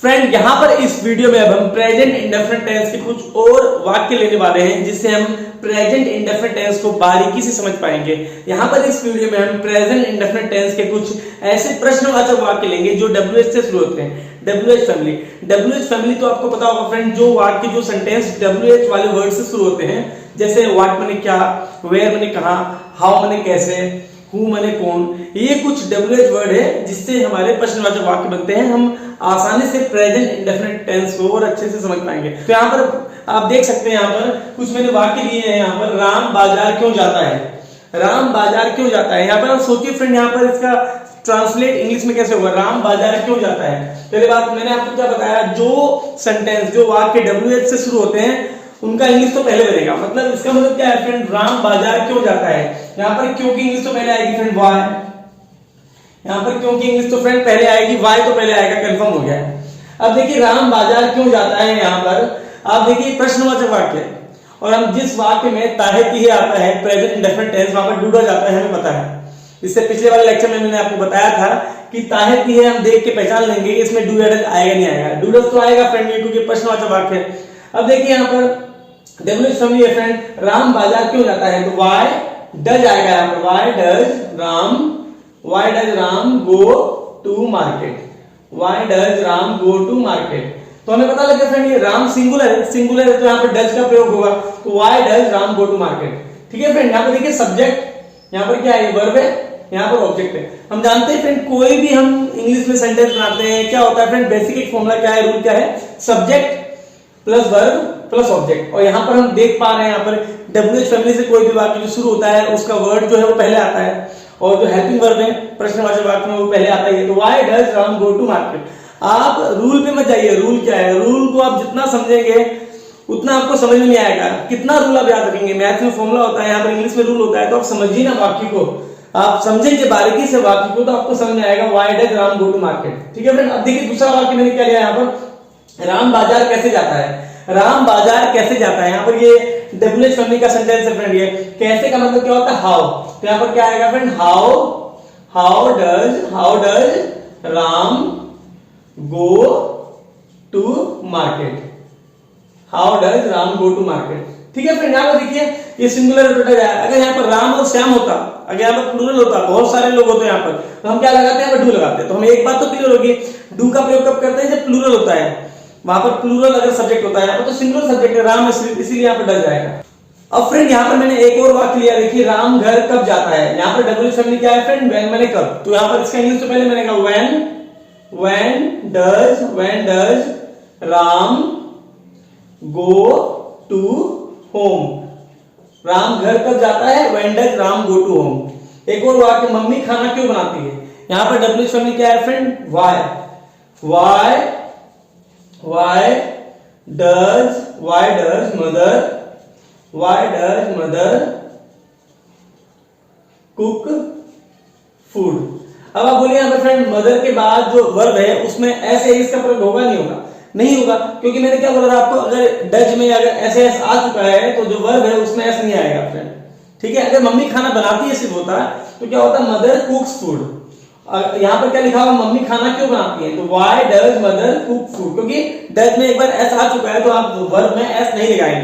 Friend यहाँ पर इस वीडियो में अब हम प्रेजेंट इंडेफिनिट टेंस के कुछ और वाक्य लेने वाले हैं जिससे हम प्रेजेंट इंडेफिनिट टेंस को बारीकी से समझ पाएंगे। यहाँ पर इस वीडियो में हम प्रेजेंट इंडेफिनिट टेंस के कुछ ऐसे प्रश्नवाचक वाक्य लेंगे जो WH से शुरू होते हैं। WH फैमिली तो आपको पता होगा फ्रेंड, जो वाक्य जो सेंटेंस WH वाले वर्ड से शुरू होते हैं, जैसे व्हाट माने क्या, वेयर माने कहां, हाउ माने कैसे, हु माने कौन, ये कुछ WH वर्ड है जिससे हमारे प्रश्नवाचक वाक्य बनते हैं। हम आसानी से प्रेजेंट इंडेफिनिट टेंस को और अच्छे से समझ पाएंगे। तो यहाँ पर आप देख सकते हैं, यहाँ पर कुछ मैंने वाक्य लिए हैं। यहाँ पर राम बाजार क्यों जाता है, राम बाजार क्यों जाता है। यहाँ पर आप सोचिए फ्रेंड, यहाँ पर इसका ट्रांसलेट इंग्लिश में कैसे होगा, राम बाजार क्यों जाता है। पहले बात मैंने आपको क्या बताया, जो सेंटेंस जो वाक्य WH से शुरू होते हैं उनका इंग्लिश तो पहले बनेगा। मतलब इसका मतलब क्या है फ्रेंड, राम बाजार क्यों जाता है। यहाँ पर क्योंकि इंग्लिश तो पहले आएगी फ्रेंड, वाई। यहाँ पर क्योंकि इंग्लिश तो फ्रेंड पहले आएगी, वाई तो पहले आएगा, कंफर्म हो गया है। अब देखिए राम बाजार क्यों जाता है, यहाँ पर आप देखिए प्रश्नवाचक वाक्य, और हम जिस वाक्य में ताहे तीहे आता है प्रेजेंट इंडेफिनिट टेंस, वहां पर डूडा जाता है, हमें पता है। इससे पिछले वाले लेक्चर में मैंने आपको बताया था कि ताहे तीहे हम देख के पहचान लेंगे इसमें डू या डज आएगा नहीं आएगा। डूडस तो आएगा फ्रेंड, क्योंकि प्रश्नवाचक वाक्य है। अब देखिए यहाँ पर WH फैमिली है फ्रेंड, राम बाजार क्यों जाता है, तो वाई डज आएगा यहाँ पर, why does Ram go to market, why does Ram go to market. तो हमें पता लग गया फ्रेंड ये राम सिंगुलर है तो यहाँ पर डज का प्रयोग होगा, तो why does Ram go to market. ठीक है फ्रेंड, यहाँ पर देखिए सब्जेक्ट, यहाँ पर क्या है, वर्ब है, यहाँ पर ऑब्जेक्ट है। हम जानते हैं फ्रेंड, कोई भी हम इंग्लिश में सेंटेंस बनाते हैं क्या होता है फ्रेंड, बेसिक एक फॉर्मूला क्या है, रूल क्या है, subject plus verb plus object. और यहाँ पर हम देख पा रहे हैं, यहाँ पर WH फैमिली से कोई भी वाक्य जो शुरू होता है उसका वर्ड जो है वो पहले आता है, और जो हेल्पिंग वर्ब है प्रश्नवाचक वाक्य में वो पहले आता है। तो why does Ram go to market. आप रूल पे मत जाइए, रूल क्या है, रूल को आप जितना समझेंगे उतना आपको समझ में नहीं आएगा। कितना रूल आप याद रखेंगे, मैथ में फॉर्मूला होता है, यहाँ पर इंग्लिश में रूल होता है। तो आप समझिए ना वाक्य को, आप समझेंगे बारीकी से वाक्य को तो आपको समझ में आएगा why does Ram go to market. ठीक है फ्रेंड, अब देखिए दूसरा वाक्य मैंने क्या लिया, यहाँ पर राम बाजार कैसे जाता है, राम बाजार कैसे जाता है। यहाँ पर ये WH फैमिली का सेंटेंस है फ्रेंड, ये कैसे का मतलब क्या होता है, हाउ। तो यहाँ पर क्या आएगा friend, how does Ram go to market, how does Ram go to market. ठीक है फ्रेंड, यहाँ पर देखिए ये सिंगुलर रिपीट है। अगर यहाँ पर राम और श्याम होता, अगर यहाँ पर प्लूरल होता, बहुत सारे लोग होते हैं यहाँ पर, तो हम क्या लगाते हैं, डू लगाते हैं। तो हमें एक बात तो क्लियर होगी, डू का प्रयोग कब करते हैं, जब प्लूरल होता है। वहां पर प्लूरल अगर सब्जेक्ट होता है, यहाँ पर तो सिंगुलर सब्जेक्ट है राम, इसीलिए यहाँ पर डज जाएगा। अब फ्रेंड यहाँ पर मैंने एक और वाक्य लिया, देखिए राम घर कब जाता है। यहाँ पर WH फैमिली क्या है फ्रेंड, व्हेन मैंने कब। तो यहाँ पर इसका इंग्लिश तो पहले मैंने कहा when does Ram go to home, Ram घर कब जाता है, when does Ram go to home. एक और वाक्य, मम्मी खाना क्यों बनाती है। यहाँ पर WH फैमिली क्या है friend, why does mother cook food। अब आप बोलिए यहाँ पर फ्रेंड, मदर के बाद जो वर्ब है उसमें ऐसे इसका प्रयोग होगा नहीं होगा, क्योंकि मैंने क्या बोला था आपको, अगर डज में अगर ऐसे आ चुका है तो जो वर्ब है उसमें ऐसे नहीं आएगा फ्रेंड। ठीक है, अगर मम्मी खाना बनाती है सिर्फ होता तो क्या होता, मदर कुक्स फूड। यहाँ पर क्या लिखा हुआ, मम्मी खाना क्यों बनाती है, तो why does mother cook food, क्योंकि डज में एक बार एस आ चुका है तो आप वर्ब में एस नहीं लगाएंगे।